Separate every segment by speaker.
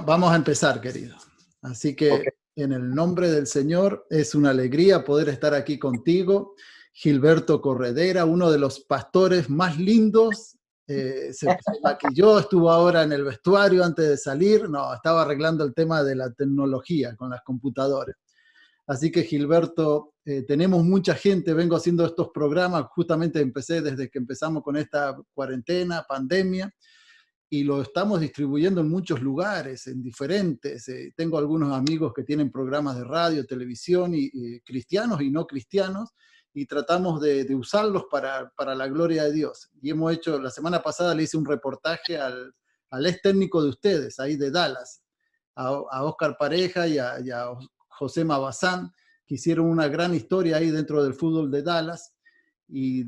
Speaker 1: Vamos a empezar, querido. Así que
Speaker 2: Okay.
Speaker 1: en el nombre del Señor es una alegría poder estar aquí contigo. Gilberto Corredera, uno de los pastores más lindos, se maquilló, estuvo ahora en el vestuario antes de salir. No, estaba arreglando el tema de la tecnología con las computadoras. Así que Gilberto, tenemos mucha gente, vengo haciendo estos programas, justamente empecé desde que empezamos con esta cuarentena, pandemia, y lo estamos distribuyendo en muchos lugares, en diferentes. Tengo algunos amigos que tienen programas de radio, televisión, y cristianos y no cristianos, y tratamos de usarlos para la gloria de Dios. Y hemos hecho, la semana pasada le hice un reportaje al ex técnico de ustedes, ahí de Dallas, a Oscar Pareja y a José Mabazán, que hicieron una gran historia ahí dentro del fútbol de Dallas. Y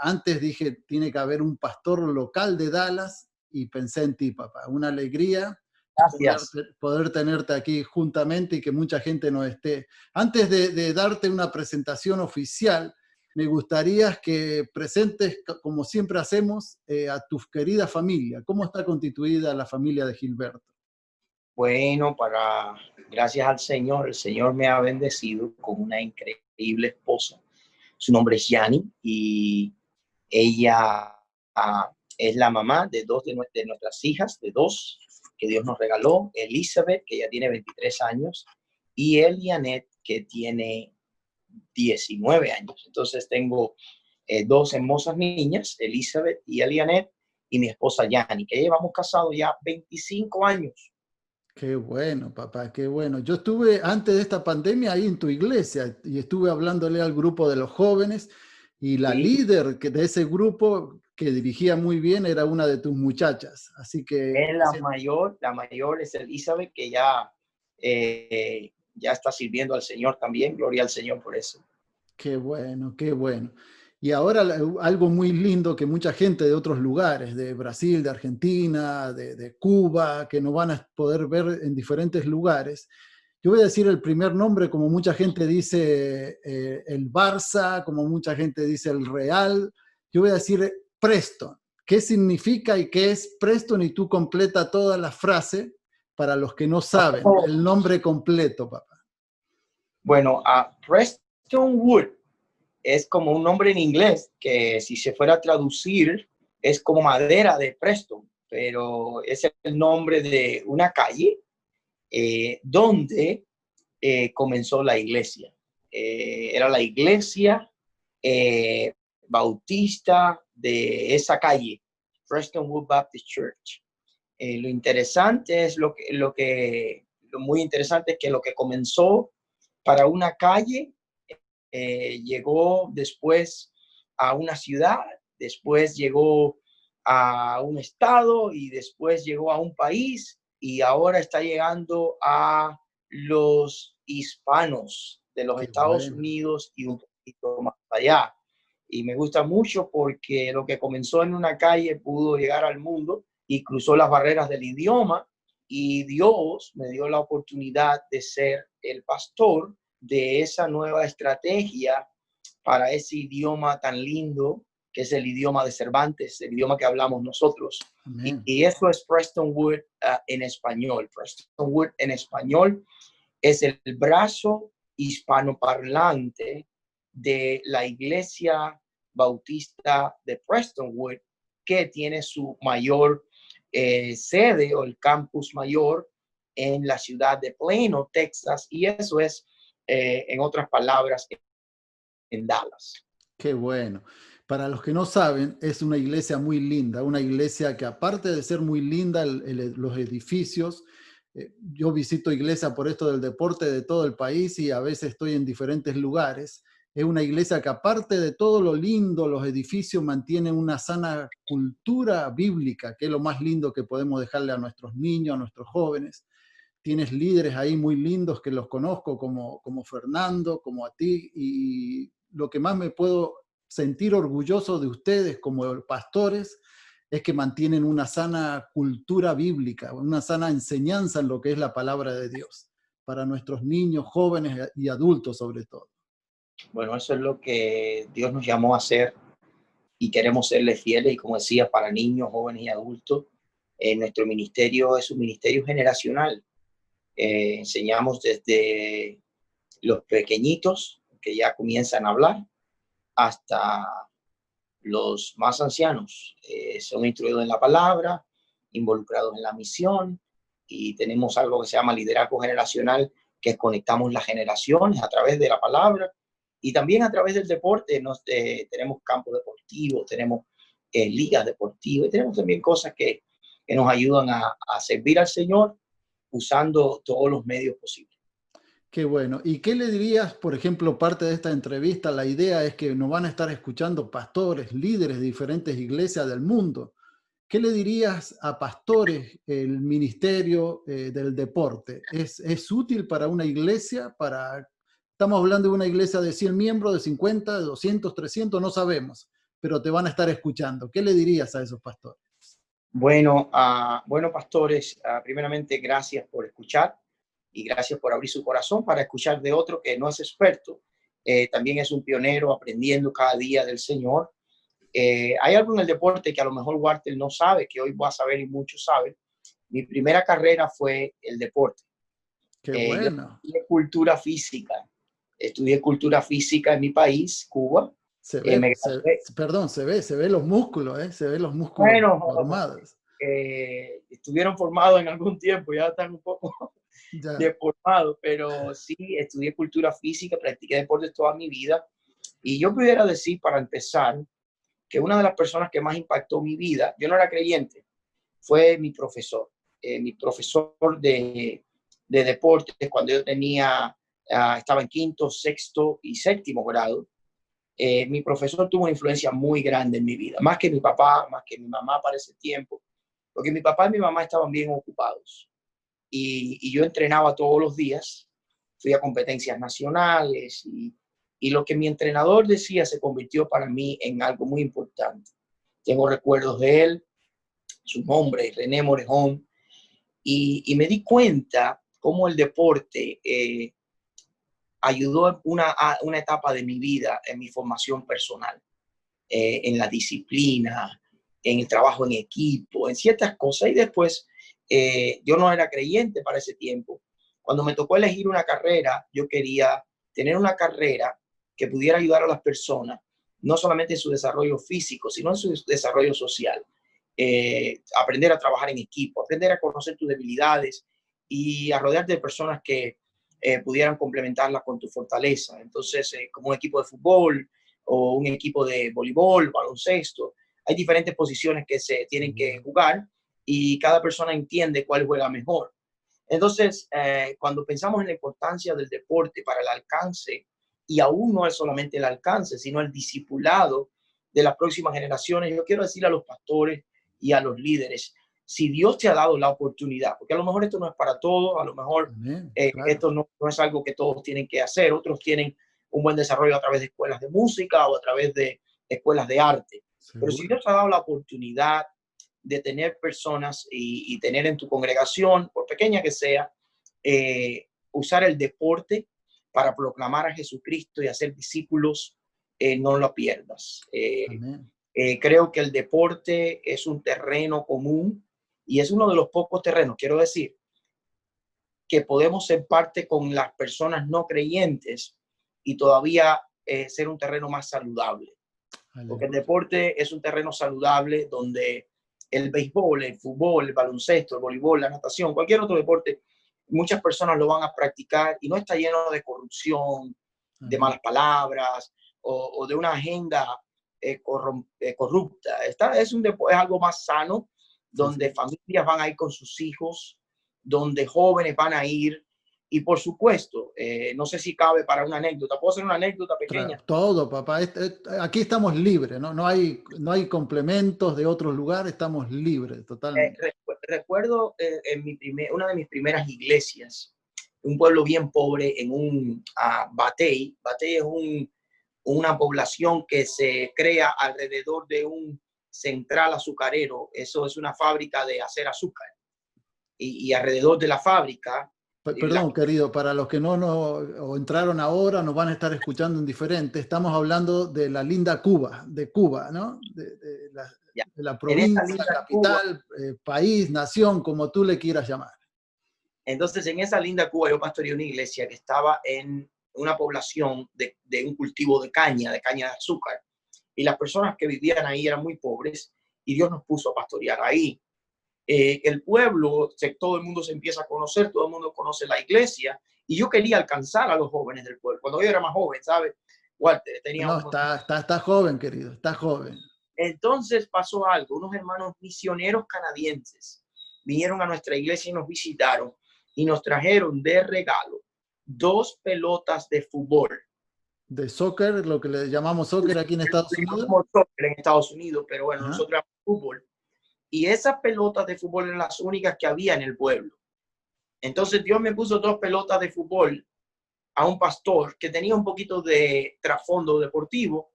Speaker 1: antes dije, tiene que haber un pastor local de Dallas, y pensé en ti, papá. Una alegría
Speaker 2: Gracias.
Speaker 1: poder tenerte aquí juntamente y que mucha gente nos esté. Antes de darte una presentación oficial, me gustaría que presentes, como siempre hacemos, a tu querida familia. ¿Cómo está constituida la familia de Gilberto?
Speaker 2: Bueno, gracias al Señor, el Señor me ha bendecido con una increíble esposa. Su nombre es Yani y ella es la mamá de dos de nuestras hijas, de dos que Dios nos regaló, Elizabeth, que ya tiene 23 años, y Elianet, que tiene 19 años. Entonces tengo dos hermosas niñas, Elizabeth y Elianet, y mi esposa Yani, que llevamos casados ya 25 años.
Speaker 1: Qué bueno, papá, qué bueno. Yo estuve antes de esta pandemia ahí en tu iglesia y estuve hablándole al grupo de los jóvenes, y la
Speaker 2: Sí,
Speaker 1: líder de ese grupo, que dirigía muy bien, era una de tus muchachas. Así que
Speaker 2: es la mayor es Elizabeth, que ya está sirviendo al Señor también. Gloria al Señor por eso.
Speaker 1: qué bueno, qué bueno. Y ahora algo muy lindo que mucha gente de otros lugares, de Brasil, de Argentina, de Cuba, que nos van a poder ver en diferentes lugares. Yo voy a decir el primer nombre, como mucha gente dice el Barça, como mucha gente dice el Real. Yo voy a decir Preston. ¿Qué significa y qué es Preston? Y tú completa toda la frase para los que no saben
Speaker 2: Oh.
Speaker 1: el nombre completo, papá.
Speaker 2: Bueno, Preston Wood es como un nombre en inglés que si se fuera a traducir es como madera de Preston, pero es el nombre de una calle donde comenzó la iglesia. Era la iglesia eh, bautista de esa calle, Prestonwood Baptist Church. Lo interesante es lo muy interesante es que lo que comenzó para una calle llegó después a una ciudad, después llegó a un estado y después llegó a un país y ahora está llegando a los hispanos de los
Speaker 1: Qué
Speaker 2: Estados
Speaker 1: bueno.
Speaker 2: Unidos y un poquito más allá. Y me gusta mucho porque lo que comenzó en una calle pudo llegar al mundo y cruzó las barreras del idioma, y Dios me dio la oportunidad de ser el pastor de esa nueva estrategia para ese idioma tan lindo que es el idioma de Cervantes, el idioma que hablamos nosotros.
Speaker 1: Amén.
Speaker 2: Y eso es Prestonwood en español. Prestonwood en español es el brazo hispanoparlante de la Iglesia Bautista de Prestonwood, que tiene su mayor sede o el campus mayor en la ciudad de Plano, Texas, y eso es, en otras palabras, en Dallas.
Speaker 1: Qué bueno. Para los que no saben, es una iglesia muy linda, una iglesia que, aparte de ser muy linda, los edificios, yo visito iglesia por esto del deporte de todo el país y a veces estoy en diferentes lugares. Es una iglesia que, aparte de todo lo lindo, los edificios mantienen una sana cultura bíblica, que es lo más lindo que podemos dejarle a nuestros niños, a nuestros jóvenes. Tienes líderes ahí muy lindos que los conozco, como Fernando, como a ti, y lo que más me puedo sentir orgulloso de ustedes como pastores es que mantienen una sana cultura bíblica, una sana enseñanza en lo que es la palabra de Dios, para nuestros niños, jóvenes y adultos sobre todo.
Speaker 2: Bueno, eso es lo que Dios nos llamó a hacer y queremos serle fieles, y como decía, para niños, jóvenes y adultos. Nuestro ministerio es un ministerio generacional. Enseñamos desde los pequeñitos que ya comienzan a hablar hasta los más ancianos. Son instruidos en la palabra, involucrados en la misión, y tenemos algo que se llama liderazgo generacional, que es conectamos las generaciones a través de la palabra y también a través del deporte. Tenemos campos deportivos, tenemos ligas deportivas y tenemos también cosas que nos ayudan a servir al Señor usando todos los medios posibles.
Speaker 1: Qué bueno. ¿Y qué le dirías, por ejemplo, parte de esta entrevista? La idea es que nos van a estar escuchando pastores, líderes de diferentes iglesias del mundo. ¿Qué le dirías a pastores el ministerio del deporte? ¿Es útil para una iglesia? Estamos hablando de una iglesia de 100 miembros, de 50, de 200, 300, no sabemos, pero te van a estar escuchando. ¿Qué le dirías a esos pastores?
Speaker 2: Bueno, pastores, primeramente gracias por escuchar y gracias por abrir su corazón para escuchar de otro que no es experto. También es un pionero aprendiendo cada día del Señor. Hay algo en el deporte que a lo mejor Walter no sabe, que hoy va a saber y muchos saben. Mi primera carrera fue el deporte.
Speaker 1: Qué
Speaker 2: Yo
Speaker 1: bueno.
Speaker 2: estudié cultura física en mi país, Cuba.
Speaker 1: Se ve,
Speaker 2: Me gradué.
Speaker 1: perdón, se ve los músculos, se ve los músculos
Speaker 2: Bueno,
Speaker 1: formados.
Speaker 2: estuvieron formados en algún tiempo, ya están un poco
Speaker 1: Ya.
Speaker 2: deformados, pero sí, estudié cultura física, practiqué deportes toda mi vida. Y yo pudiera decir, para empezar, que una de las personas que más impactó mi vida, yo no era creyente, fue mi profesor. Mi profesor de deportes cuando yo estaba en quinto, sexto y séptimo grado. Mi profesor tuvo una influencia muy grande en mi vida, más que mi papá, más que mi mamá para ese tiempo, porque mi papá y mi mamá estaban bien ocupados y yo entrenaba todos los días, fui a competencias nacionales y lo que mi entrenador decía se convirtió para mí en algo muy importante. Tengo recuerdos de él, su nombre, René Morejón, y me di cuenta cómo el deporte ayudó a una etapa de mi vida en mi formación personal, en la disciplina, en el trabajo en equipo, en ciertas cosas. Y después, yo no era creyente para ese tiempo. Cuando me tocó elegir una carrera, yo quería tener una carrera que pudiera ayudar a las personas, no solamente en su desarrollo físico, sino en su desarrollo social. Aprender a trabajar en equipo, aprender a conocer tus debilidades y a rodearte de personas que pudieran complementarlas con tu fortaleza. Entonces, como un equipo de fútbol o un equipo de voleibol, baloncesto, hay diferentes posiciones que se tienen que jugar y cada persona entiende cuál juega mejor. Entonces, cuando pensamos en la importancia del deporte para el alcance, y aún no es solamente el alcance, sino el discipulado de las próximas generaciones, yo quiero decir a los pastores y a los líderes, si Dios te ha dado la oportunidad, porque a lo mejor esto no es para todos, a lo mejor claro, esto no es algo que todos tienen que hacer, otros tienen un buen desarrollo a través de escuelas de música o a través de escuelas de arte. ¿Seguro? Pero si Dios te ha dado la oportunidad de tener personas y tener en tu congregación, por pequeña que sea, usar el deporte para proclamar a Jesucristo y hacer discípulos, no lo pierdas. Creo que el deporte es un terreno común y es uno de los pocos terrenos, quiero decir, que podemos ser parte con las personas no creyentes y todavía ser un terreno más saludable. Porque el deporte es un terreno saludable donde el béisbol, el fútbol, el baloncesto, el voleibol, la natación, cualquier otro deporte, muchas personas lo van a practicar y no está lleno de corrupción, de malas palabras o de una agenda corrupta. Es algo más sano, donde familias van a ir con sus hijos, donde jóvenes van a ir. Y por supuesto, no sé si cabe para una anécdota. ¿Puedo hacer una anécdota pequeña?
Speaker 1: Todo, papá. Aquí estamos libres, ¿no? No hay complementos de otros lugares, estamos libres totalmente.
Speaker 2: Recuerdo una de mis primeras iglesias, un pueblo bien pobre, en un Batey. Batey es una población que se crea alrededor de un central azucarero. Eso es una fábrica de hacer azúcar. Y alrededor de la fábrica...
Speaker 1: Perdón, querido, para los que no entraron ahora, nos van a estar escuchando en diferente. Estamos hablando de la linda Cuba, de Cuba, ¿no?
Speaker 2: Ya.
Speaker 1: la
Speaker 2: En esa
Speaker 1: provincia,
Speaker 2: linda Cuba,
Speaker 1: capital, país, nación, como tú le quieras llamar.
Speaker 2: entonces en esa linda Cuba yo pastoreé una iglesia que estaba en una población de un cultivo de caña de azúcar. Y las personas que vivían ahí eran muy pobres y Dios nos puso a pastorear ahí. El pueblo, todo el mundo se empieza a conocer, todo el mundo conoce la iglesia y yo quería alcanzar a los jóvenes del pueblo. Cuando yo era más joven, ¿sabes? Walter, tenía
Speaker 1: No,
Speaker 2: unos...
Speaker 1: está joven, querido, está joven.
Speaker 2: Entonces pasó algo, unos hermanos misioneros canadienses vinieron a nuestra iglesia y nos visitaron y nos trajeron de regalo 2 pelotas de fútbol.
Speaker 1: De soccer, lo que le llamamos soccer aquí en Estados Unidos.
Speaker 2: En Estados Unidos, pero bueno,
Speaker 1: Ajá.
Speaker 2: nosotros éramos fútbol. Y esas pelotas de fútbol eran las únicas que había en el pueblo. Entonces Dios me puso 2 pelotas de fútbol a un pastor que tenía un poquito de trasfondo deportivo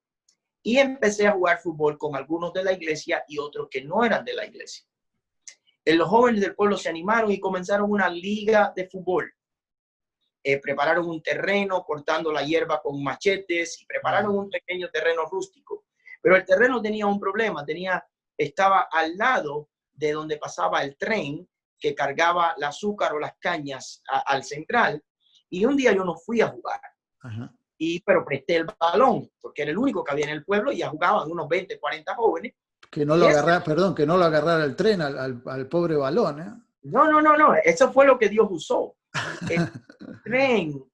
Speaker 2: y empecé a jugar fútbol con algunos de la iglesia y otros que no eran de la iglesia. Los jóvenes del pueblo se animaron y comenzaron una liga de fútbol. Prepararon un terreno cortando la hierba con machetes y prepararon un pequeño terreno rústico. Pero el terreno tenía un problema, estaba al lado de donde pasaba el tren que cargaba el azúcar o las cañas al central. Y un día yo no fui a jugar.
Speaker 1: Ajá.
Speaker 2: Pero presté el balón, porque era el único que había en el pueblo y ya jugaban unos 20, 40 jóvenes.
Speaker 1: Que no lo agarrara, perdón, que no lo agarrara el tren al pobre balón, ¿eh?
Speaker 2: No, eso fue lo que Dios usó. El tren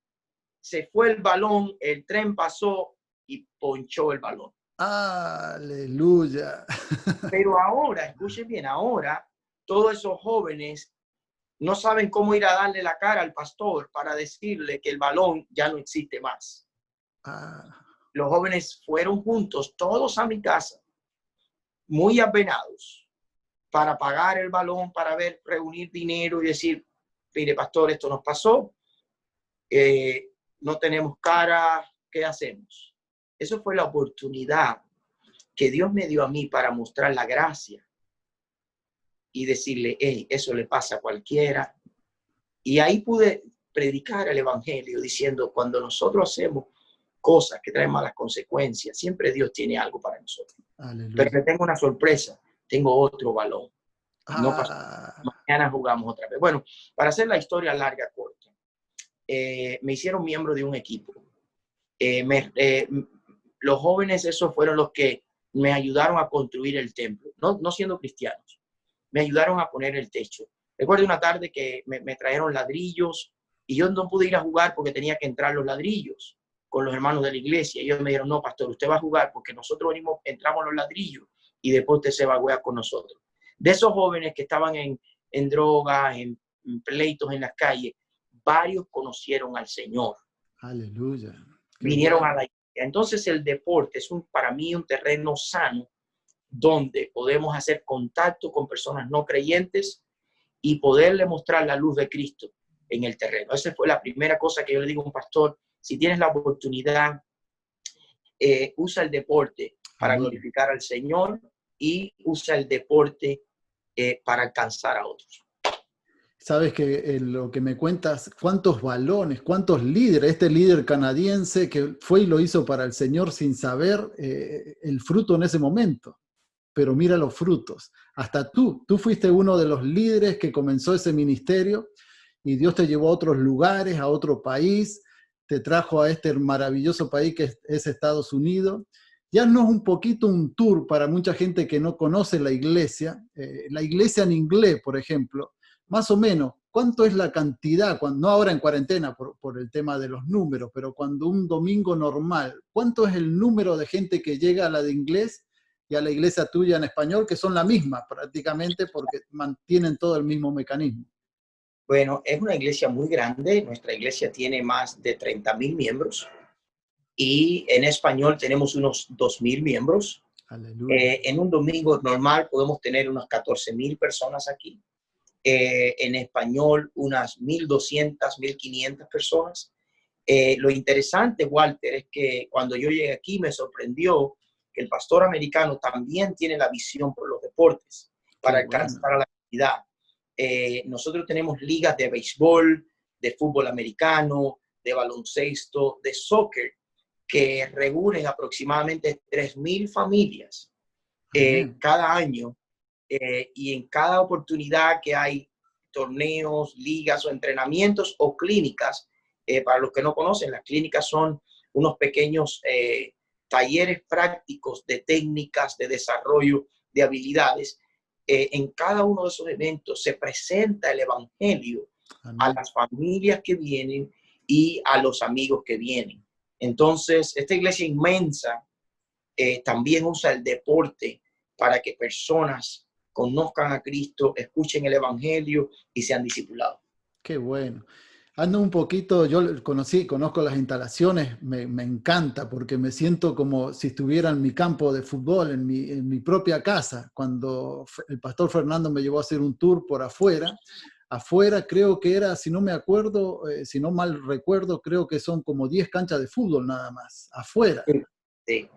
Speaker 2: se fue el balón, el tren pasó y ponchó el balón.
Speaker 1: Aleluya.
Speaker 2: Pero ahora, escuchen bien, ahora todos esos jóvenes no saben cómo ir a darle la cara al pastor para decirle que el balón ya no existe más. Los jóvenes fueron juntos, todos a mi casa, muy apenados, para pagar el balón, para reunir dinero y decir, mire, pastor, esto nos pasó, no tenemos cara, ¿qué hacemos? Eso fue la oportunidad que Dios me dio a mí para mostrar la gracia y decirle, hey, eso le pasa a cualquiera. Y ahí pude predicar el evangelio diciendo, cuando nosotros hacemos cosas que traen malas consecuencias, siempre Dios tiene algo para nosotros. Aleluya. Pero que tengo una sorpresa, tengo otro balón. No pasa, mañana jugamos otra vez. Bueno, para hacer la historia larga, corta, me hicieron miembro de un equipo. Los jóvenes esos fueron los que me ayudaron a construir el templo, no siendo cristianos. Me ayudaron a poner el techo. Recuerdo una tarde que me trajeron ladrillos y yo no pude ir a jugar porque tenía que entrar los ladrillos con los hermanos de la iglesia. Y ellos me dijeron, no, pastor, usted va a jugar porque nosotros entramos los ladrillos y después usted se va a jugar con nosotros. De esos jóvenes que estaban en drogas, en pleitos en las calles, varios conocieron al Señor.
Speaker 1: Aleluya.
Speaker 2: Vinieron a la iglesia. Entonces el deporte es para mí un terreno sano donde podemos hacer contacto con personas no creyentes y poderle mostrar la luz de Cristo en el terreno. Esa fue la primera cosa que yo le digo a un pastor. Si tienes la oportunidad, usa el deporte para glorificar al Señor y usa el deporte para alcanzar a otros.
Speaker 1: Sabes que lo que me cuentas, cuántos balones, cuántos líderes, este líder canadiense que fue y lo hizo para el Señor sin saber el fruto en ese momento. Pero mira los frutos. Hasta tú fuiste uno de los líderes que comenzó ese ministerio y Dios te llevó a otros lugares, a otro país, te trajo a este maravilloso país que es Estados Unidos. Ya no es un poquito un tour para mucha gente que no conoce la iglesia en inglés, por ejemplo, más o menos, ¿cuánto es la cantidad, no ahora en cuarentena por el tema de los números, pero cuando un domingo normal, cuánto es el número de gente que llega a la de inglés y a la iglesia tuya en español, que son la misma prácticamente porque mantienen todo el mismo mecanismo?
Speaker 2: Bueno, es una iglesia muy grande. Nuestra iglesia tiene más de 30,000 miembros y en español tenemos unos 2,000 miembros. En un domingo normal podemos tener unas 14,000 personas aquí. En español unas 1,200, 1,500 personas. Lo interesante, Walter, es que cuando yo llegué aquí me sorprendió que el pastor americano también tiene la visión por los deportes para alcanzar a la comunidad. Nosotros tenemos ligas de béisbol, de fútbol americano, de baloncesto, de soccer, que reúnen aproximadamente 3,000 familias
Speaker 1: Amén.
Speaker 2: cada año, y en cada oportunidad que hay torneos, ligas o entrenamientos o clínicas. Para los que no conocen, las clínicas son unos pequeños talleres prácticos de técnicas de desarrollo de habilidades. En cada uno de esos eventos se presenta el evangelio a
Speaker 1: Amén.
Speaker 2: las familias que vienen y a los amigos que vienen. Entonces, esta iglesia inmensa también usa el deporte para que personas conozcan a Cristo, escuchen el evangelio y sean discipulados.
Speaker 1: Qué bueno. Ando un poquito, conozco las instalaciones, me encanta porque me siento como si estuviera en mi campo de fútbol, en mi propia casa. Cuando el pastor Fernando me llevó a hacer un tour por afuera creo que era, si no me acuerdo, si no mal recuerdo, creo que son como 10 canchas de fútbol nada más, afuera.
Speaker 2: Sí,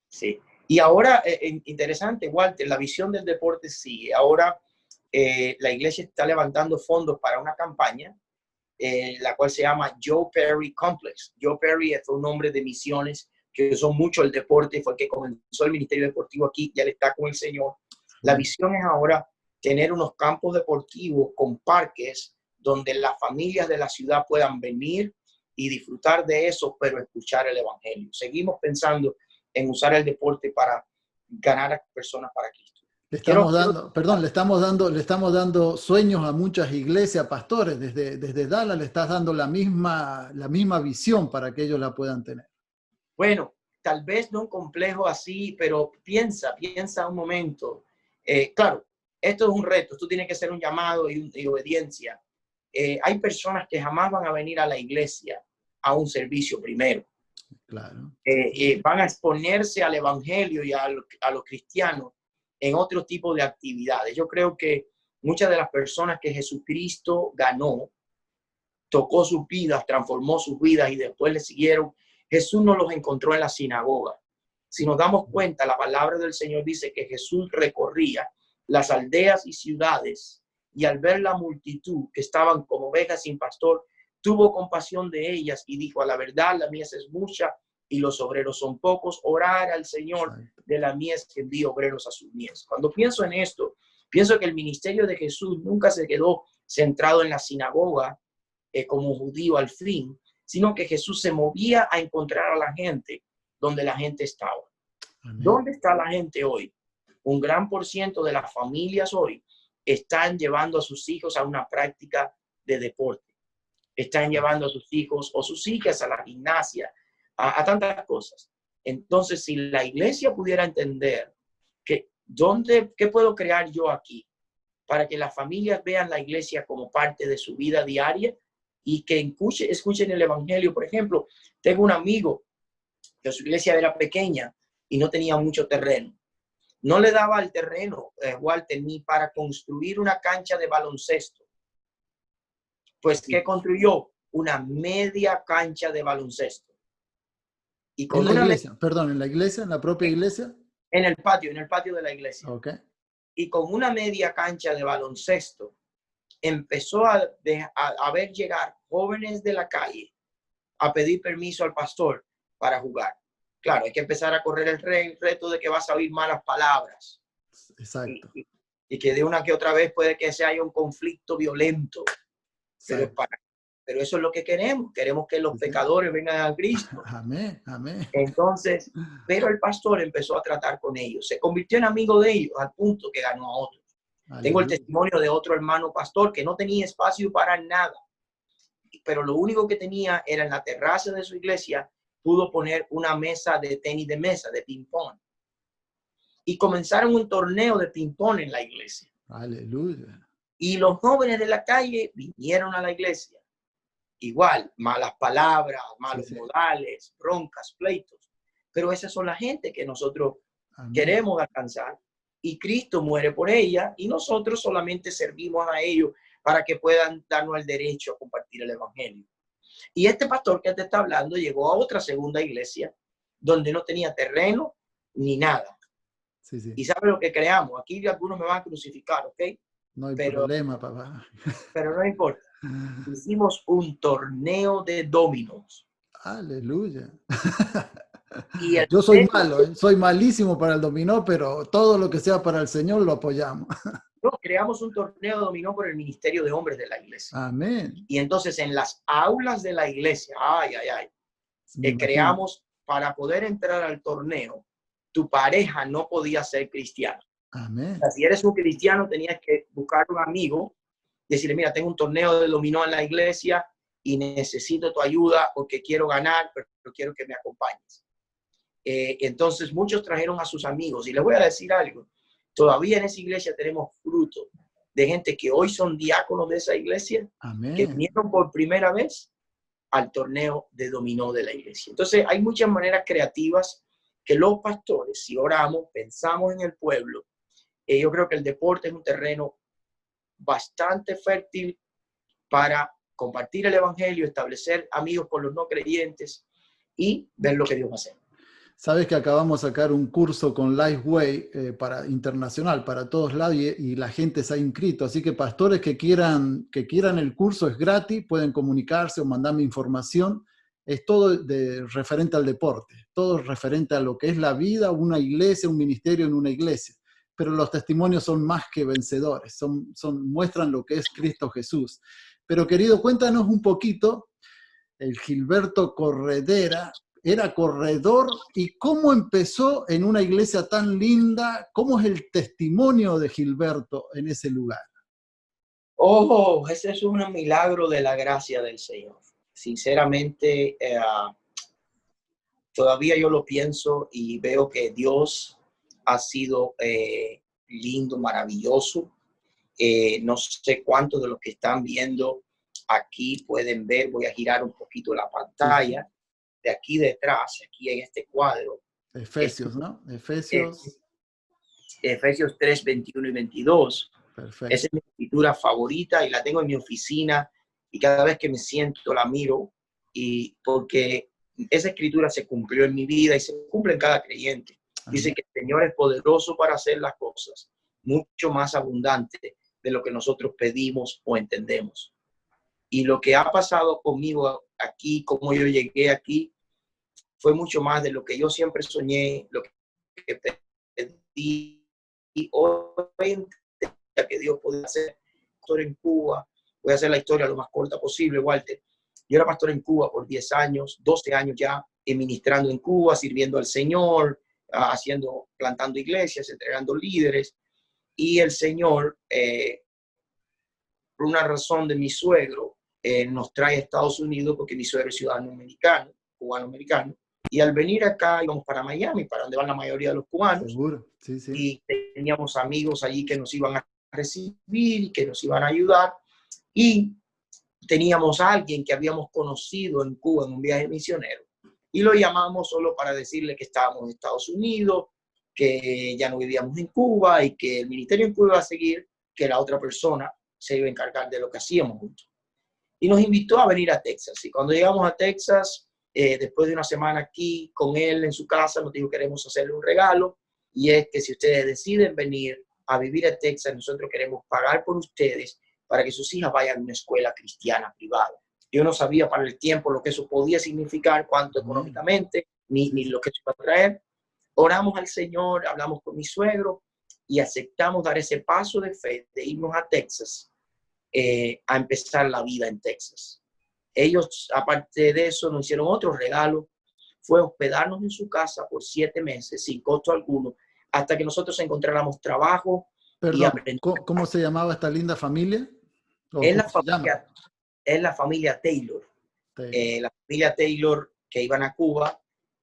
Speaker 2: sí. Y ahora, interesante, Walter, la visión del deporte sigue. Ahora la iglesia está levantando fondos para una campaña, la cual se llama Joe Perry Complex. Joe Perry fue un hombre de misiones que usó mucho el deporte, fue el que comenzó el ministerio deportivo aquí, ya le está con el Señor. La visión es ahora tener unos campos deportivos con parques donde las familias de la ciudad puedan venir y disfrutar de eso, pero escuchar el evangelio. Seguimos pensando en usar el deporte para ganar a personas para Cristo.
Speaker 1: Le estamos dando, perdón, le estamos dando sueños a muchas iglesias, pastores. Desde Dallas le estás dando la misma visión para que ellos la puedan tener.
Speaker 2: Bueno, tal vez no un complejo así, pero piensa un momento. Claro, esto es un reto, esto tiene que ser un llamado y obediencia. Hay personas que jamás van a venir a la iglesia a un servicio primero.
Speaker 1: Claro.
Speaker 2: Van a exponerse al evangelio y a los cristianos en otro tipo de actividades. Yo creo que muchas de las personas que Jesucristo ganó, tocó sus vidas, transformó sus vidas y después le siguieron, Jesús no los encontró en la sinagoga. Si nos damos cuenta, la palabra del Señor dice que Jesús recorría las aldeas y ciudades y al ver la multitud que estaban como ovejas sin pastor, tuvo compasión de ellas y dijo: a la verdad, la mies es mucha y los obreros son pocos. Orar al Señor de la mies que envía obreros a sus mies. Cuando pienso en esto, pienso que el ministerio de Jesús nunca se quedó centrado en la sinagoga como judío al fin, sino que Jesús se movía a encontrar a la gente donde la gente estaba. Amén. ¿Dónde está la gente hoy? Un gran por ciento de las familias hoy están llevando a sus hijos a una práctica de deporte. Están llevando a sus hijos o sus hijas a la gimnasia, a tantas cosas. Entonces, si la iglesia pudiera entender que ¿qué puedo crear yo aquí? Para que las familias vean la iglesia como parte de su vida diaria y que escuchen el evangelio. Por ejemplo, tengo un amigo que su iglesia era pequeña y no tenía mucho terreno. No le daba el terreno, Walter, ni para construir una cancha de baloncesto. Pues, ¿qué construyó? Una media cancha de baloncesto.
Speaker 1: Y con ¿en la iglesia? Perdón, ¿en la iglesia? ¿En la propia iglesia?
Speaker 2: En el patio de la iglesia.
Speaker 1: Okay.
Speaker 2: Y con una media cancha de baloncesto, empezó a ver llegar jóvenes de la calle a pedir permiso al pastor para jugar. Claro, hay que empezar a correr el reto de que vas a oír malas palabras.
Speaker 1: Exacto.
Speaker 2: Y que de una que otra vez puede que se haya un conflicto violento. Pero eso es lo que queremos. Queremos que los pecadores vengan a Cristo.
Speaker 1: Amén, amén.
Speaker 2: Entonces, pero el pastor empezó a tratar con ellos. Se convirtió en amigo de ellos al punto que ganó a otros. Aleluya. Tengo el testimonio de otro hermano pastor que no tenía espacio para nada, pero lo único que tenía era en la terraza de su iglesia, pudo poner una mesa de tenis de mesa, de ping-pong. Y comenzaron un torneo de ping-pong en la iglesia.
Speaker 1: Aleluya.
Speaker 2: Y los jóvenes de la calle vinieron a la iglesia. Igual, malas palabras, malos modales, broncas, pleitos. Pero esas son la gente que nosotros queremos alcanzar. Y Cristo muere por ella y nosotros solamente servimos a ellos para que puedan darnos el derecho a compartir el evangelio. Y este pastor que te está hablando llegó a otra segunda iglesia donde no tenía terreno ni nada. Y sabe lo que creamos. Aquí algunos me van a crucificar, ¿ok?
Speaker 1: No hay problema, papá.
Speaker 2: Pero no importa. Hicimos un torneo de dominos.
Speaker 1: Aleluya.
Speaker 2: Y el
Speaker 1: Yo soy
Speaker 2: premio,
Speaker 1: malo, ¿eh? Soy malísimo para el dominó, pero todo lo que sea para el Señor lo apoyamos.
Speaker 2: creamos un torneo de dominó por el Ministerio de Hombres de la iglesia.
Speaker 1: Amén.
Speaker 2: Y entonces en las aulas de la iglesia,
Speaker 1: Me imagino.
Speaker 2: creamos para poder entrar al torneo, tu pareja no podía ser cristiana. O
Speaker 1: Amén.
Speaker 2: sea, si eres un cristiano, tenías que buscar un amigo, decirle, mira, tengo un torneo de dominó en la iglesia y necesito tu ayuda porque quiero ganar, pero quiero que me acompañes. Entonces muchos trajeron a sus amigos y les voy a decir algo, todavía en esa iglesia tenemos fruto de gente que hoy son diáconos de esa iglesia, que
Speaker 1: Amén.
Speaker 2: vinieron por primera vez al torneo de dominó de la iglesia. Entonces hay muchas maneras creativas que los pastores, si oramos, pensamos en el pueblo, yo creo que el deporte es un terreno bastante fértil para compartir el evangelio, establecer amigos con los no creyentes y ver lo que Dios va a hacer.
Speaker 1: Sabes que acabamos de sacar un curso con Lifeway para internacional, para todos lados, y la gente se ha inscrito. Así que pastores que quieran el curso es gratis, pueden comunicarse o mandarme información. Es todo referente al deporte, todo referente a lo que es la vida, una iglesia, un ministerio en una iglesia. Pero los testimonios son más que vencedores, muestran lo que es Cristo Jesús. Pero querido, cuéntanos un poquito, el Gilberto Corredera era corredor, y cómo empezó en una iglesia tan linda, cómo es el testimonio de Gilberto en ese lugar.
Speaker 2: Oh, ese es un milagro de la gracia del Señor. Sinceramente, todavía yo lo pienso y veo que Dios ha sido lindo, maravilloso. No sé cuántos de los que están viendo aquí pueden ver, voy a girar un poquito la pantalla, de aquí detrás, aquí en este cuadro.
Speaker 1: Efesios, ¿no? Efesios.
Speaker 2: Efesios 3, 21 y 22.
Speaker 1: Perfecto.
Speaker 2: Esa es mi escritura favorita y la tengo en mi oficina y cada vez que me siento la miro, y porque esa escritura se cumplió en mi vida y se cumple en cada creyente. Dice que el Señor es poderoso para hacer las cosas mucho más abundante de lo que nosotros pedimos o entendemos. Y lo que ha pasado conmigo aquí, como yo llegué aquí, fue mucho más de lo que yo siempre soñé, lo que pedí, y hoy que Dios podía hacer. Pastor en Cuba, voy a hacer la historia lo más corta posible, Walter. Yo era pastor en Cuba por 10 años, 12 años ya, ministrando en Cuba, sirviendo al Señor, plantando iglesias, entregando líderes. Y el Señor, por una razón de mi suegro, nos trae a Estados Unidos, porque mi suegro es ciudadano americano, cubano-americano. Y al venir acá íbamos para Miami, para donde van la mayoría de los cubanos.
Speaker 1: Seguro, sí, sí.
Speaker 2: Y teníamos amigos allí que nos iban a recibir y que nos iban a ayudar. Y teníamos a alguien que habíamos conocido en Cuba en un viaje misionero. Y lo llamamos solo para decirle que estábamos en Estados Unidos, que ya no vivíamos en Cuba y que el ministerio en Cuba iba a seguir, que la otra persona se iba a encargar de lo que hacíamos juntos. Y nos invitó a venir a Texas. Y cuando llegamos a Texas, después de una semana aquí con él en su casa, nos dijo: queremos hacerle un regalo, y es que si ustedes deciden venir a vivir a Texas, nosotros queremos pagar por ustedes para que sus hijas vayan a una escuela cristiana privada. Yo no sabía para el tiempo lo que eso podía significar, cuánto económicamente, ni lo que eso iba a traer. Oramos al Señor, hablamos con mi suegro y aceptamos dar ese paso de fe de irnos a Texas, a empezar la vida en Texas. Ellos, aparte de eso, nos hicieron otro regalo, fue hospedarnos en su casa por 7 meses sin costo alguno, hasta que nosotros encontráramos trabajo.
Speaker 1: Perdón, ¿cómo se llamaba esta linda familia?
Speaker 2: Es la familia Taylor. La familia Taylor, que iban a Cuba.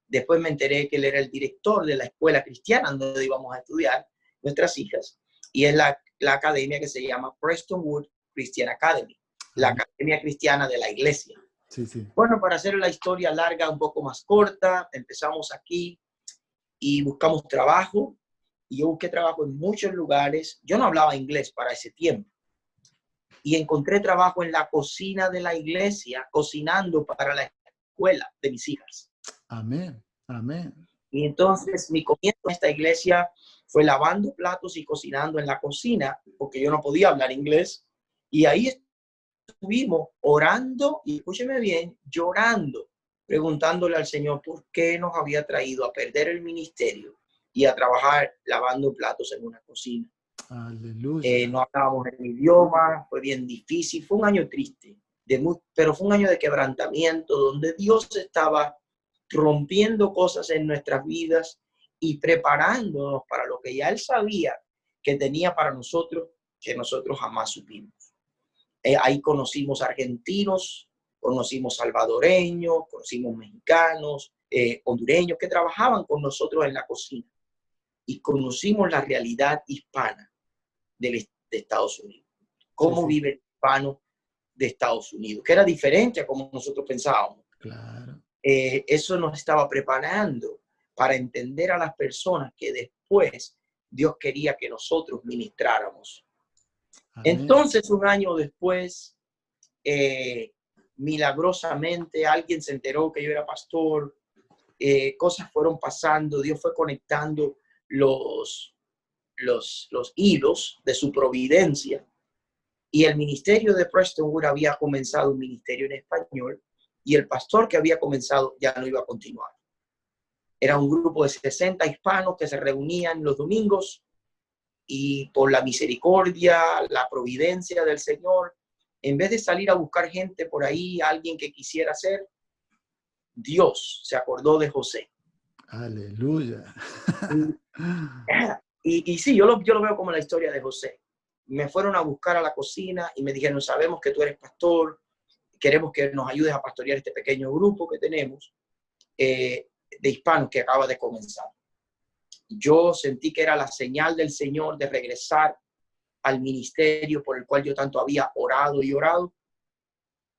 Speaker 2: Después me enteré que él era el director de la escuela cristiana donde íbamos a estudiar nuestras hijas, y es la academia que se llama Prestonwood Christian Academy, la academia cristiana de la iglesia.
Speaker 1: Sí, sí.
Speaker 2: Bueno, para hacer la historia larga un poco más corta, empezamos aquí y buscamos trabajo, y yo busqué trabajo en muchos lugares. Yo no hablaba inglés para ese tiempo, y encontré trabajo en la cocina de la iglesia, cocinando para la escuela de mis hijas.
Speaker 1: Amén, amén.
Speaker 2: Y entonces mi comienzo en esta iglesia fue lavando platos y cocinando en la cocina, porque yo no podía hablar inglés. Y ahí estuvimos orando, y escúcheme bien, llorando preguntándole al Señor por qué nos había traído a perder el ministerio y a trabajar lavando platos en una cocina.
Speaker 1: Aleluya.
Speaker 2: No hablábamos el idioma, fue bien difícil, fue un año triste, pero fue un año de quebrantamiento donde Dios estaba rompiendo cosas en nuestras vidas y preparándonos para lo que ya Él sabía que tenía para nosotros, que nosotros jamás supimos. Ahí conocimos argentinos, conocimos salvadoreños, conocimos mexicanos, hondureños que trabajaban con nosotros en la cocina y conocimos la realidad hispana de Estados Unidos. Cómo vive el hispano de Estados Unidos, que era diferente a como nosotros pensábamos.
Speaker 1: Claro.
Speaker 2: Eso nos estaba preparando para entender a las personas que después Dios quería que nosotros ministráramos. Amén. Entonces, un año después, milagrosamente, alguien se enteró que yo era pastor, cosas fueron pasando, Dios fue conectando los hilos de su providencia, y el ministerio de Prestonwood había comenzado un ministerio en español, y el pastor que había comenzado ya no iba a continuar. Era un grupo de 60 hispanos que se reunían los domingos, y por la misericordia, la providencia del Señor, en vez de salir a buscar gente por ahí, alguien que quisiera ser, Dios se acordó de José.
Speaker 1: Aleluya.
Speaker 2: Y sí, yo lo veo como la historia de José. Me fueron a buscar a la cocina y me dijeron, sabemos que tú eres pastor, queremos que nos ayudes a pastorear este pequeño grupo que tenemos de hispanos que acaba de comenzar. Yo sentí que era la señal del Señor de regresar al ministerio por el cual yo tanto había orado y orado.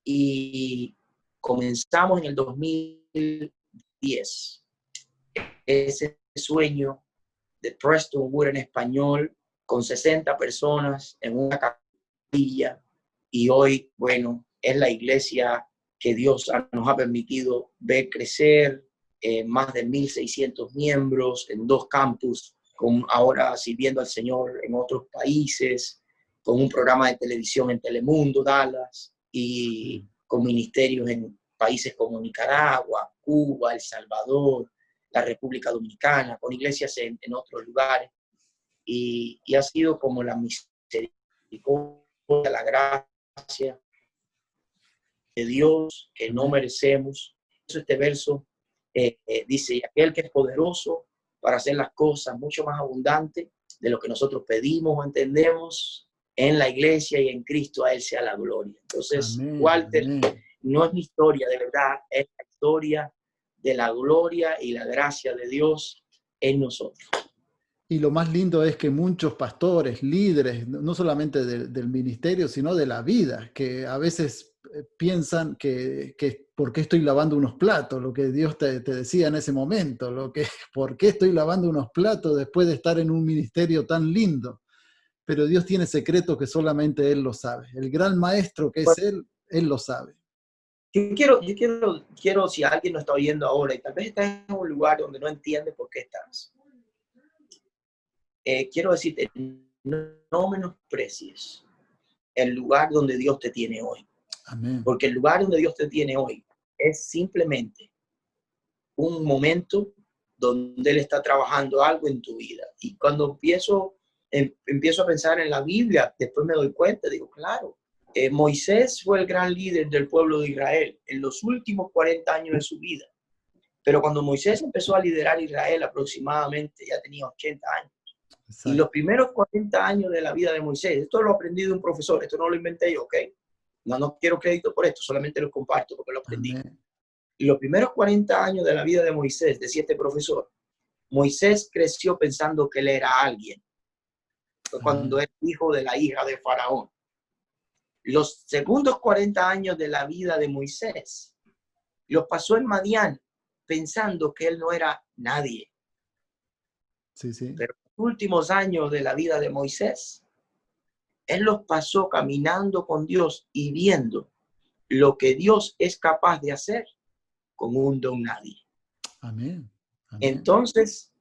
Speaker 2: Y comenzamos en el 2010. Ese sueño de Prestonwood en español, con 60 personas en una capilla. Y hoy, bueno, es la iglesia que Dios nos ha permitido ver crecer, más de 1,600 miembros en 2 campus, ahora sirviendo al Señor en otros países, con un programa de televisión en Telemundo, Dallas, y con ministerios en países como Nicaragua, Cuba, El Salvador, la República Dominicana, con iglesias en otros lugares. Y ha sido como la misericordia, la gracia de Dios que no merecemos. Este verso dice, y aquel que es poderoso para hacer las cosas mucho más abundantes de lo que nosotros pedimos o entendemos en la iglesia y en Cristo, a Él sea la gloria. Entonces, amén, Walter, amén. No es mi historia de verdad, es la historia de la gloria y la gracia de Dios en nosotros.
Speaker 1: Y lo más lindo es que muchos pastores, líderes, no solamente del ministerio, sino de la vida, que a veces piensan que ¿por qué estoy lavando unos platos? Lo que Dios te decía en ese momento, ¿por qué estoy lavando unos platos después de estar en un ministerio tan lindo? Pero Dios tiene secretos que solamente Él lo sabe. El gran maestro que es Él lo sabe.
Speaker 2: Yo quiero, si alguien nos está oyendo ahora y tal vez está en un lugar donde no entiende por qué estás. Quiero decirte, no menosprecies el lugar donde Dios te tiene hoy.
Speaker 1: Amén.
Speaker 2: Porque el lugar donde Dios te tiene hoy es simplemente un momento donde Él está trabajando algo en tu vida. Y cuando empiezo a pensar en la Biblia, después me doy cuenta, digo, claro, Moisés fue el gran líder del pueblo de Israel en los últimos 40 años de su vida. Pero cuando Moisés empezó a liderar Israel, aproximadamente ya tenía 80 años. Exacto. Y los primeros 40 años de la vida de Moisés, esto lo aprendí de un profesor, esto no lo inventé yo, ¿ok? No quiero crédito por esto, solamente lo comparto porque lo aprendí. Amén. Y los primeros 40 años de la vida de Moisés, decía este profesor, Moisés creció pensando que él era alguien. Fue cuando era hijo de la hija de Faraón. Los segundos 40 años de la vida de Moisés los pasó en Madián pensando que él no era nadie.
Speaker 1: Sí, sí.
Speaker 2: Pero los últimos años de la vida de Moisés, él los pasó caminando con Dios y viendo lo que Dios es capaz de hacer con un don nadie.
Speaker 1: Amén. Amén.
Speaker 2: Entonces,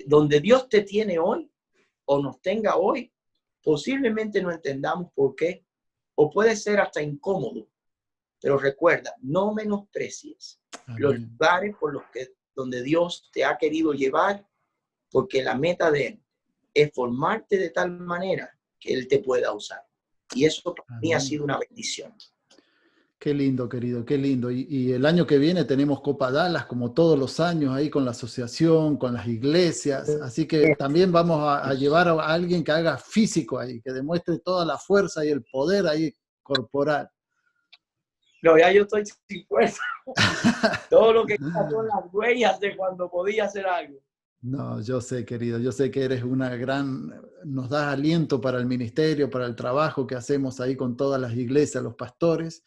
Speaker 2: donde Dios te tiene hoy o nos tenga hoy, posiblemente no entendamos por qué, o puede ser hasta incómodo, pero recuerda, no menosprecies los
Speaker 1: Amén.
Speaker 2: lugares por los que, donde Dios te ha querido llevar, porque la meta de Él es formarte de tal manera que Él te pueda usar. Y eso para mí ha
Speaker 1: Amén.
Speaker 2: sido una bendición.
Speaker 1: Qué lindo, querido, qué lindo. Y el año que viene tenemos Copa Dallas, como todos los años, ahí con la asociación, con las iglesias. Así que también vamos a llevar a alguien que haga físico ahí, que demuestre toda la fuerza y el poder ahí corporal.
Speaker 2: No, ya yo estoy sin fuerza. Todo lo que queda son las huellas de cuando podía hacer algo.
Speaker 1: No, yo sé, querido, yo sé que eres nos das aliento para el ministerio, para el trabajo que hacemos ahí con todas las iglesias, los pastores.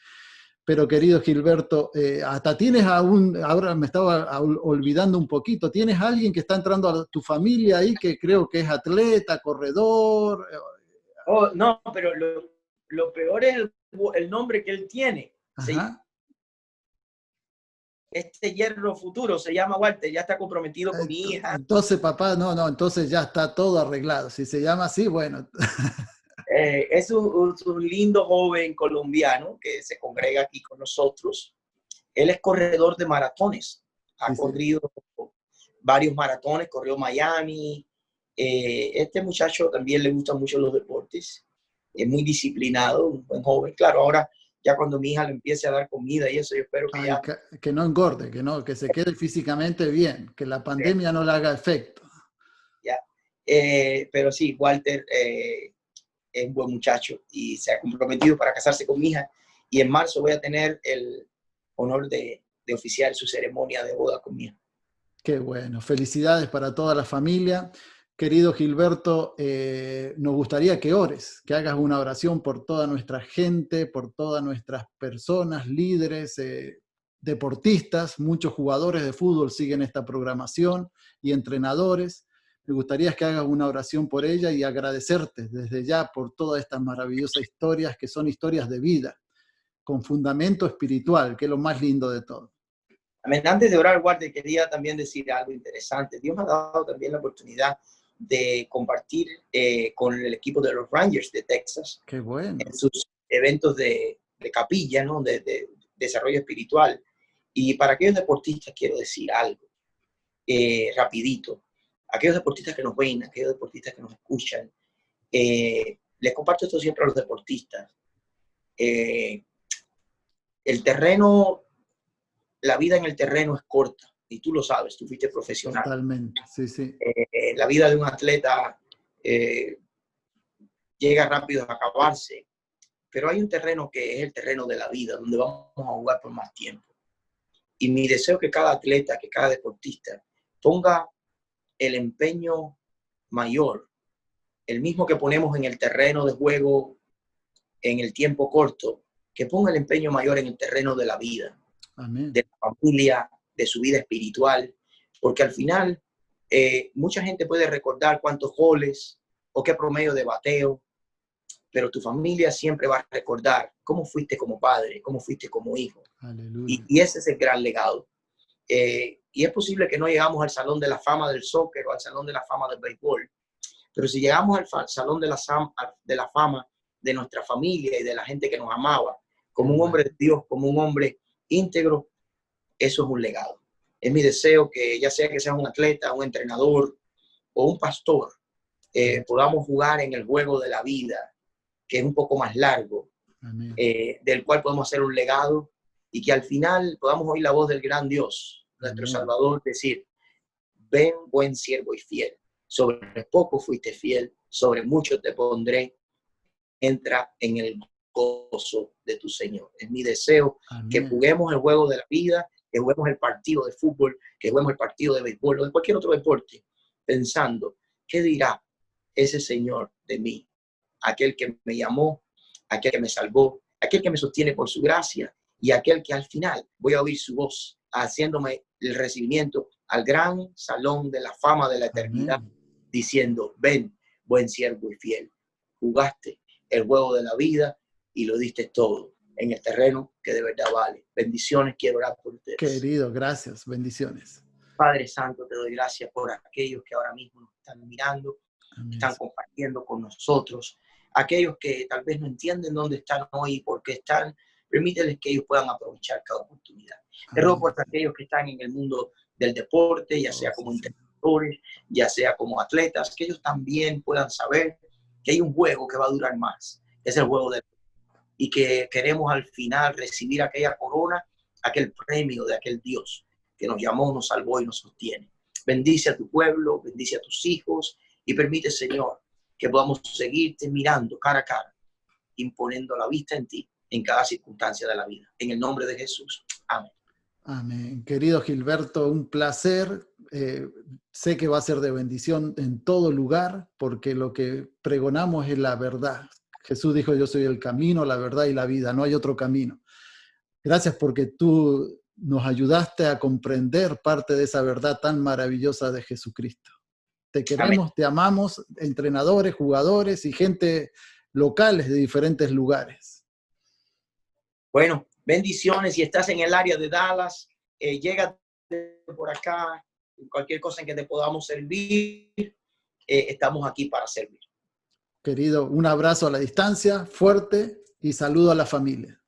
Speaker 1: Pero querido Gilberto, hasta tienes ahora me estaba olvidando un poquito, ¿tienes alguien que está entrando a tu familia ahí que creo que es atleta, corredor?
Speaker 2: Oh, no, pero lo peor es el nombre que él tiene.
Speaker 1: Ajá.
Speaker 2: Este hierro futuro se llama Walter, ya está comprometido con mi hija.
Speaker 1: Entonces, papá, no, entonces ya está todo arreglado. Si se llama así, bueno.
Speaker 2: Es un lindo joven colombiano que se congrega aquí con nosotros. Él es corredor de maratones. Ha
Speaker 1: Sí, sí.
Speaker 2: corrido varios maratones, corrió Miami. Este muchacho también le gustan mucho los deportes. Es muy disciplinado, un buen joven. Claro, ahora ya cuando mi hija le empiece a dar comida y eso, yo espero que
Speaker 1: Ay,
Speaker 2: ya...
Speaker 1: que no engorde, que se quede físicamente bien, que la pandemia no le haga efecto.
Speaker 2: ya. Pero sí, Walter es un buen muchacho y se ha comprometido para casarse con mi hija. Y en marzo voy a tener el honor de oficiar su ceremonia de boda con mi hija.
Speaker 1: Qué bueno, felicidades para toda la familia. Querido Gilberto, nos gustaría que ores, que hagas una oración por toda nuestra gente, por todas nuestras personas, líderes, deportistas, muchos jugadores de fútbol siguen esta programación y entrenadores. Me gustaría que hagas una oración por ella y agradecerte desde ya por todas estas maravillosas historias que son historias de vida, con fundamento espiritual, que es lo más lindo de todo.
Speaker 2: Amén. Antes de orar, Walter, quería también decir algo interesante. Dios me ha dado también la oportunidad de compartir con el equipo de los Rangers de Texas
Speaker 1: Qué bueno.
Speaker 2: en sus eventos de capilla, ¿no? De desarrollo espiritual. Y para aquellos deportistas quiero decir algo rapidito. Aquellos deportistas que nos ven, aquellos deportistas que nos escuchan, les comparto esto siempre a los deportistas. El terreno, la vida en el terreno es corta y tú lo sabes, tú fuiste profesional.
Speaker 1: Totalmente, sí, sí.
Speaker 2: La vida de un atleta llega rápido a acabarse, pero hay un terreno que es el terreno de la vida, donde vamos a jugar por más tiempo. Y mi deseo es que cada atleta, que cada deportista ponga el empeño mayor, el mismo que ponemos en el terreno de juego en el tiempo corto, que ponga el empeño mayor en el terreno de la vida,
Speaker 1: Amén.
Speaker 2: de la familia, de su vida espiritual, porque al final mucha gente puede recordar cuántos goles o qué promedio de bateo, pero tu familia siempre va a recordar cómo fuiste como padre, cómo fuiste como hijo.
Speaker 1: Aleluya.
Speaker 2: Y ese es el gran legado. Y es posible que no llegamos al salón de la fama del soccer o al salón de la fama del béisbol, pero si llegamos al salón de la fama de nuestra familia y de la gente que nos amaba, como un hombre de Dios, como un hombre íntegro, eso es un legado. Es mi deseo que ya sea que seas un atleta, un entrenador o un pastor, podamos jugar en el juego de la vida, que es un poco más largo, del cual podemos hacer un legado y que al final podamos oír la voz del gran Dios, nuestro
Speaker 1: Amén.
Speaker 2: Salvador, decir, ven buen siervo y fiel, sobre poco fuiste fiel, sobre mucho te pondré, entra en el gozo de tu Señor. Es mi deseo. Amén. Que juguemos el juego de la vida, que juguemos el partido de fútbol, que juguemos el partido de béisbol o de cualquier otro deporte, pensando, ¿qué dirá ese Señor de mí? Aquel que me llamó, aquel que me salvó, aquel que me sostiene por su gracia y aquel que al final voy a oír su voz haciéndome el recibimiento al gran salón de la fama de la eternidad, amén, diciendo, ven, buen siervo y fiel, jugaste el juego de la vida y lo diste todo en el terreno que de verdad vale. Bendiciones, quiero orar por ustedes.
Speaker 1: Querido, gracias, bendiciones.
Speaker 2: Padre Santo, te doy gracias por aquellos que ahora mismo nos están mirando,
Speaker 1: amén,
Speaker 2: están compartiendo con nosotros, aquellos que tal vez no entienden dónde están hoy y por qué están, Permíteles que ellos puedan aprovechar cada oportunidad. Te ruego por aquellos que están en el mundo del deporte, ya sea como entrenadores, ya sea como atletas, que ellos también puedan saber que hay un juego que va a durar más. Es el juego de y que queremos al final recibir aquella corona, aquel premio de aquel Dios que nos llamó, nos salvó y nos sostiene. Bendice a tu pueblo, bendice a tus hijos y permite, Señor, que podamos seguirte mirando cara a cara, imponiendo la vista en ti en cada circunstancia de la vida. En el nombre de Jesús. Amén.
Speaker 1: Amén. Querido Gilberto, un placer. Sé que va a ser de bendición en todo lugar, porque lo que pregonamos es la verdad. Jesús dijo, yo soy el camino, la verdad y la vida, no hay otro camino. Gracias porque tú nos ayudaste a comprender parte de esa verdad tan maravillosa de Jesucristo. Te queremos, amén. Te amamos, entrenadores, jugadores y gente locales de diferentes lugares.
Speaker 2: Bueno, bendiciones. Si estás en el área de Dallas, llega por acá, cualquier cosa en que te podamos servir, estamos aquí para servir.
Speaker 1: Querido, un abrazo a la distancia, fuerte y saludo a la familia.